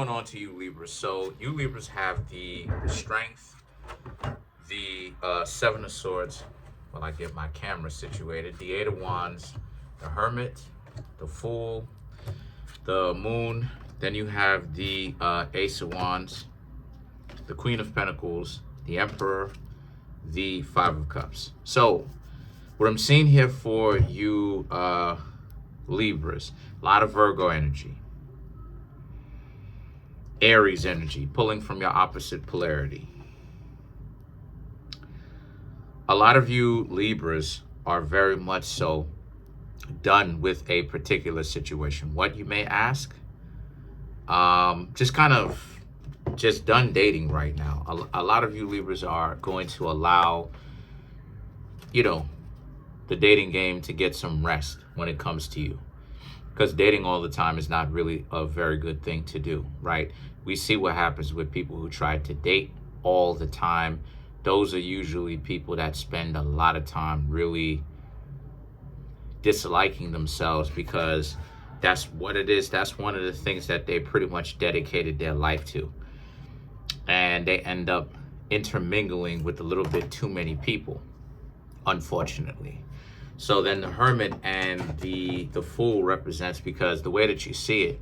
Going on to you Libras. So you Libras have the strength, the Seven of Swords. Well, I get my camera situated. The Eight of Wands, the Hermit, the Fool, the Moon. Then you have the Ace of Wands, the Queen of Pentacles, the Emperor, the Five of Cups. So what I'm seeing here for you Libras, a lot of Virgo energy. Aries energy, pulling from your opposite polarity. A lot of you Libras are very much so done with a particular situation. What, you may ask? Just done dating right now. A lot of you Libras are going to allow, the dating game to get some rest when it comes to you. Because dating all the time is not really a very good thing to do, right? We see what happens with people who try to date all the time. Those are usually people that spend a lot of time really disliking themselves, because that's what it is. That's one of the things that they pretty much dedicated their life to. And they end up intermingling with a little bit too many people, unfortunately. So then the Hermit and the Fool represents, because the way that you see it,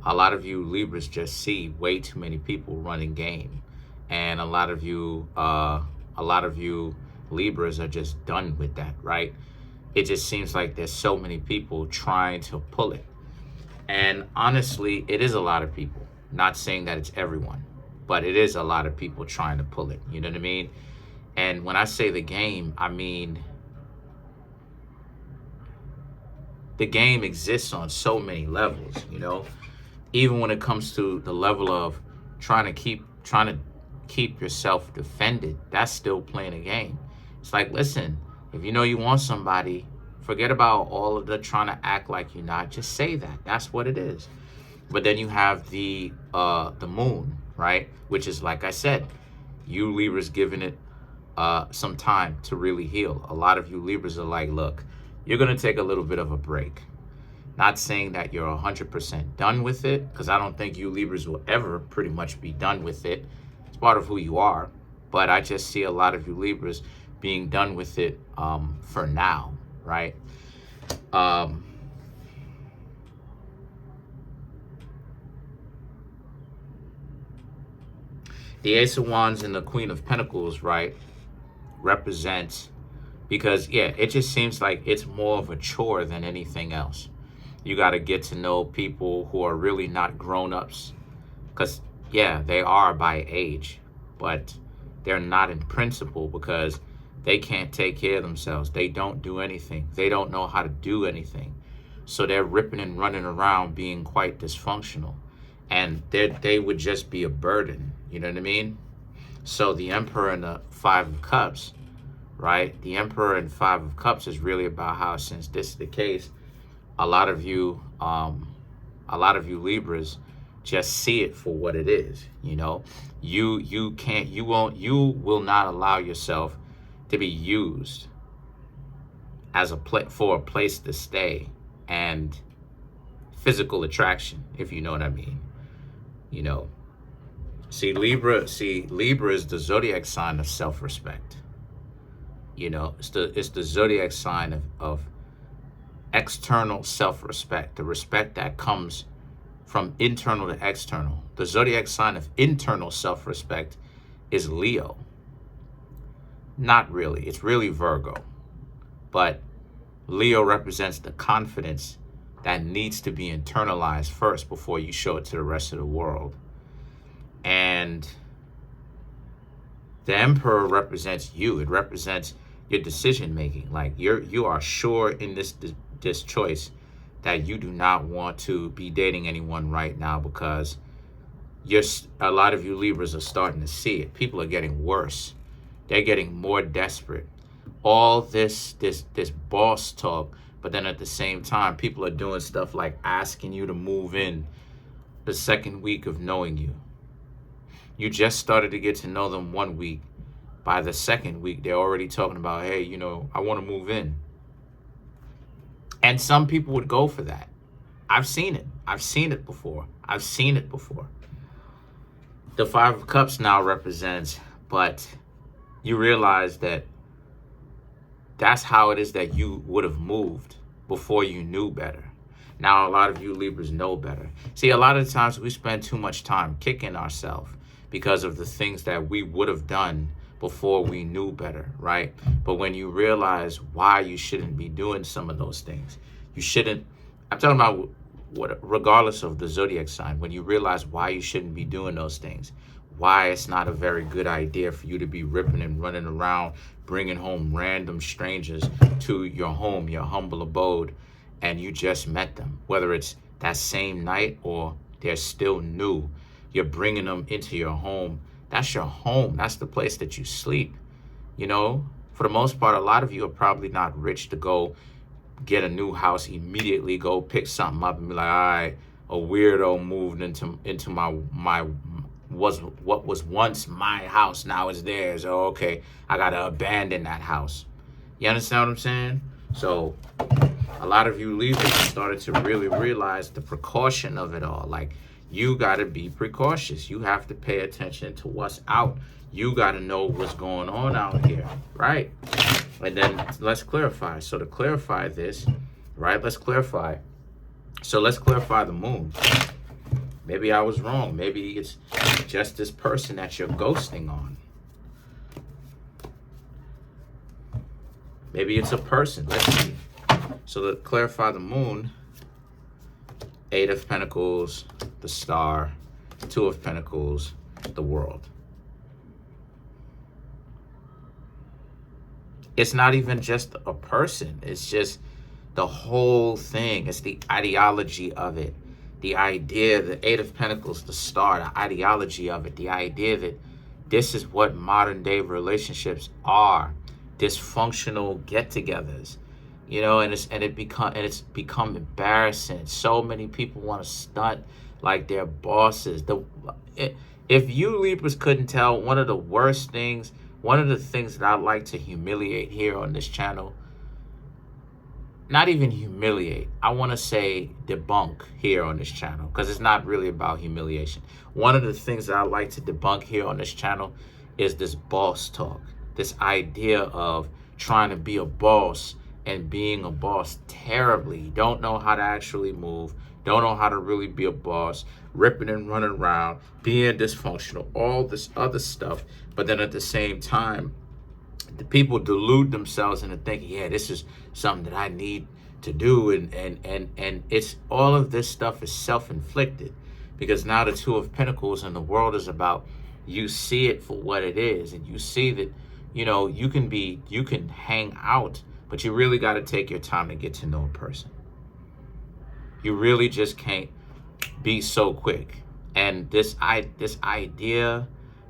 a lot of you Libras just see way too many people running game. And a lot of you Libras are just done with that, right? It just seems like there's so many people trying to pull it. And honestly, it is a lot of people. Not saying that it's everyone, but it is a lot of people trying to pull it. You know what I mean? And when I say the game, I mean, the game exists on so many levels, even when it comes to the level of trying to keep yourself defended. That's still playing a game. It's like, listen, if you know you want somebody, forget about all of the trying to act like you're not. Just say that. That's what it is. But then you have the Moon, right? Which is, like I said, you Libras giving it some time to really heal. A lot of you Libras are like, look, you're going to take a little bit of a break. Not saying that you're 100% done with it, because I don't think you Libras will ever pretty much be done with it. It's part of who you are. But I just see a lot of you Libras being done with it for now, right? The Ace of Wands and the Queen of Pentacles, right, represents, because, yeah, it just seems like it's more of a chore than anything else. You got to get to know people who are really not grown-ups, because, yeah, they are by age, but they're not in principle, because they can't take care of themselves. They don't do anything. They don't know how to do anything. So they're ripping and running around being quite dysfunctional, and they would just be a burden. You know what I mean? So the Emperor and the Five of Cups, right? The Emperor and Five of Cups is really about how, since this is the case, a lot of you Libras just see it for what it is. You will not allow yourself to be used as for a place to stay and physical attraction, if you know what I mean. See, Libra is the zodiac sign of self-respect. It's the zodiac sign of external self-respect, the respect that comes from internal to external. The zodiac sign of internal self-respect is Leo. Not really. It's really Virgo. But Leo represents the confidence that needs to be internalized first before you show it to the rest of the world. And the Emperor represents you. It represents your decision making. Like you are sure in this choice that you do not want to be dating anyone right now, because a lot of you Libras are starting to see it. People are getting worse. They're getting more desperate. All this boss talk, but then at the same time, people are doing stuff like asking you to move in the second week of knowing you. You just started to get to know them 1 week. By the second week, they're already talking about, hey, I want to move in. And some people would go for that. I've seen it. I've seen it before. The Five of Cups now represents, but you realize that that's how it is that you would have moved before you knew better. Now, a lot of you Libras know better. See, a lot of times we spend too much time kicking ourselves because of the things that we would have done before we knew better, right? But when you realize why you shouldn't be doing some of those things, you shouldn't, I'm talking about regardless of the zodiac sign, when you realize why you shouldn't be doing those things, why it's not a very good idea for you to be ripping and running around, bringing home random strangers to your home, your humble abode, and you just met them, whether it's that same night or they're still new. You're bringing them into your home. That's your home. That's the place that you sleep. You know, for the most part, a lot of you are probably not rich to go get a new house immediately, go pick something up and be like, all right, a weirdo moved into my what was once my house, now it's theirs. Oh, okay, I gotta abandon that house. You understand what I'm saying? So a lot of you Libras started to really realize the precaution of it all. Like, you got to be precautious. You have to pay attention to what's out. You got to know what's going on out here, right? And then let's clarify. So to clarify this, right, let's clarify. So let's clarify the moon. Maybe I was wrong. Maybe it's just this person that you're ghosting on. Maybe it's a person. Let's see. So to clarify the moon, 8 of Pentacles, the Star, 2 of Pentacles, the World. It's not even just a person. It's just the whole thing. It's the ideology of it. The idea, the 8 of Pentacles, the Star, the ideology of it. The idea that this is what modern day relationships are. Dysfunctional get-togethers. You know, and it's become embarrassing. So many people want to stunt like they're bosses. If you Libras couldn't tell, one of the worst things, one of the things that I like to humiliate here on this channel, not even humiliate, I want to say debunk here on this channel, because it's not really about humiliation. One of the things that I like to debunk here on this channel is this boss talk, this idea of trying to be a boss and being a boss terribly. Don't know how to actually move. Don't know how to really be a boss. Ripping and running around. Being dysfunctional. All this other stuff. But then at the same time, the people delude themselves into thinking, yeah, this is something that I need to do. And it's all of this stuff is self-inflicted. Because now the 2 of Pentacles and the World is about, you see it for what it is. And you see that, you know, you can hang out, but you really got to take your time to get to know a person. You really just can't be so quick. And this idea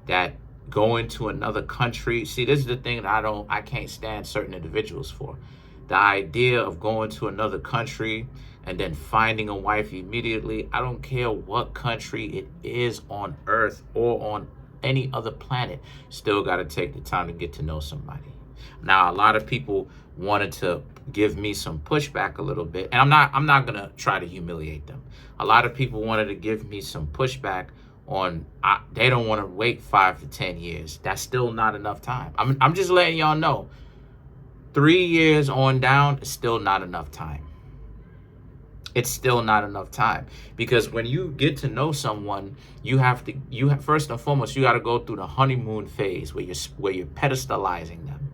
that going to another country, see, this is the thing that I can't stand certain individuals for. The idea of going to another country and then finding a wife immediately. I don't care what country it is on Earth or on any other planet. Still got to take the time to get to know somebody. Now, a lot of people wanted to give me some pushback a little bit, and I'm not gonna try to humiliate them. A lot of people wanted to give me some pushback on they don't want to wait 5 to 10 years. That's still not enough time. I'm just letting y'all know, 3 years on down is still not enough time. It's still not enough time, because when you get to know someone, you have first and foremost, you got to go through the honeymoon phase where you're pedestalizing them.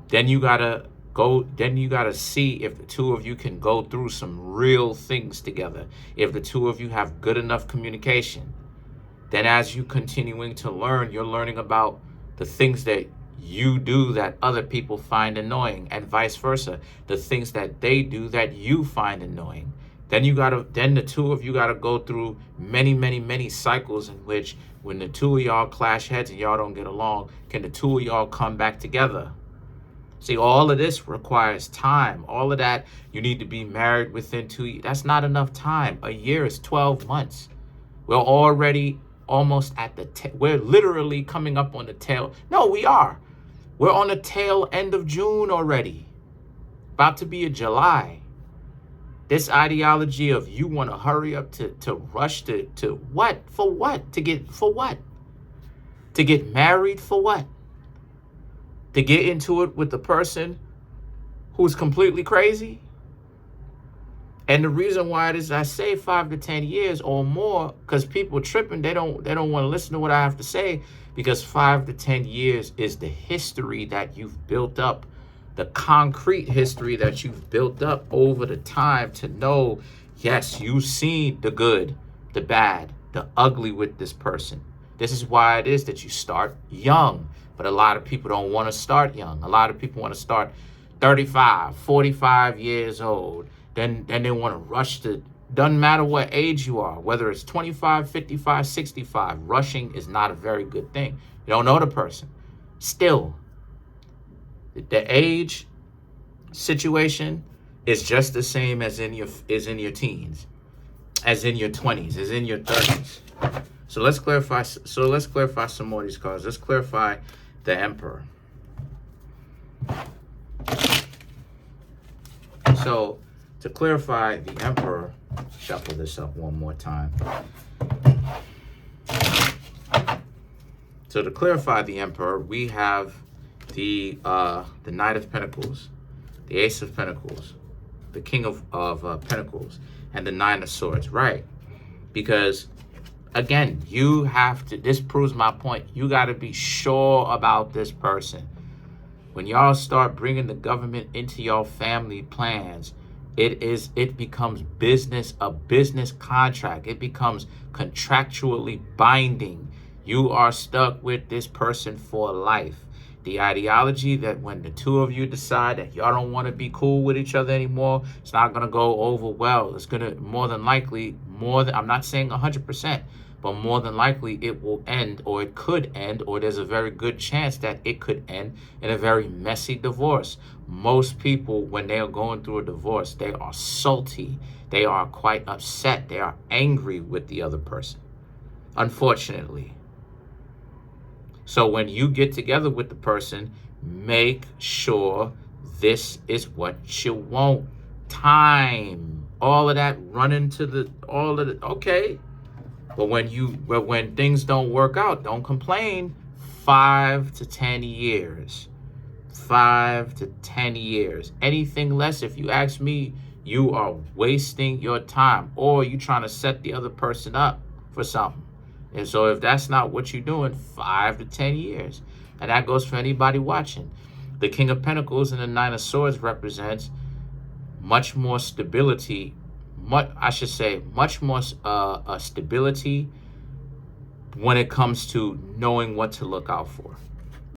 Then you gotta see if the 2 of you can go through some real things together. If the 2 of you have good enough communication. Then as you continuing to learn, you're learning about the things that you do that other people find annoying, and vice versa. The things that they do that you find annoying. Then the 2 of you gotta go through many cycles in which, when the 2 of y'all clash heads and y'all don't get along, can the 2 of y'all come back together? See, all of this requires time. All of that, you need to be married within 2 years. That's not enough time. A year is 12 months. We're already almost at we're literally coming up on the tail. No, we are. We're on the tail end of June already. About to be a July. This ideology of you want to hurry up to rush to what? For what? For what? To get married for what? To get into it with the person who's completely crazy? And the reason why it is I say 5 to 10 years or more, because people tripping, they don't want to listen to what I have to say, because 5 to 10 years is the history that you've built up, the concrete history that you've built up over the time to know, yes, you've seen the good, the bad, the ugly with this person. This is why it is that you start young, but a lot of people don't want to start young. A lot of people want to start 35, 45 years old. Then they want to rush to, doesn't matter what age you are, whether it's 25, 55, 65, rushing is not a very good thing. You don't know the person. Still, the age situation is just the same as in your teens, as in your 20s, as in your 30s. So let's clarify some more of these cards. Let's clarify the Emperor. So to clarify the Emperor, shuffle this up one more time. So to clarify the Emperor, we have the Knight of Pentacles, the Ace of Pentacles, the King of Pentacles, and the Nine of Swords, right? Because again, you have to, this proves my point, you got to be sure about this person. When y'all start bringing the government into your family plans, it becomes a business contract. It becomes contractually binding. You are stuck with this person for life. The ideology that when the two of you decide that y'all don't want to be cool with each other anymore, it's not going to go over well. It's going to more than likely, I'm not saying 100%, but more than likely it will end, or it could end, or there's a very good chance that it could end in a very messy divorce. Most people, when they are going through a divorce, they are salty. They are quite upset. They are angry with the other person, unfortunately. So when you get together with the person, make sure this is what you want. Time, all of that running to okay. But when things don't work out, don't complain. 5 to 10 years. 5 to 10 years. Anything less, if you ask me, you are wasting your time, or you trying to set the other person up for something. And so if that's not what you're doing, 5 to 10 years. And that goes for anybody watching. The King of Pentacles and the Nine of Swords represents much more stability, much more stability when it comes to knowing what to look out for.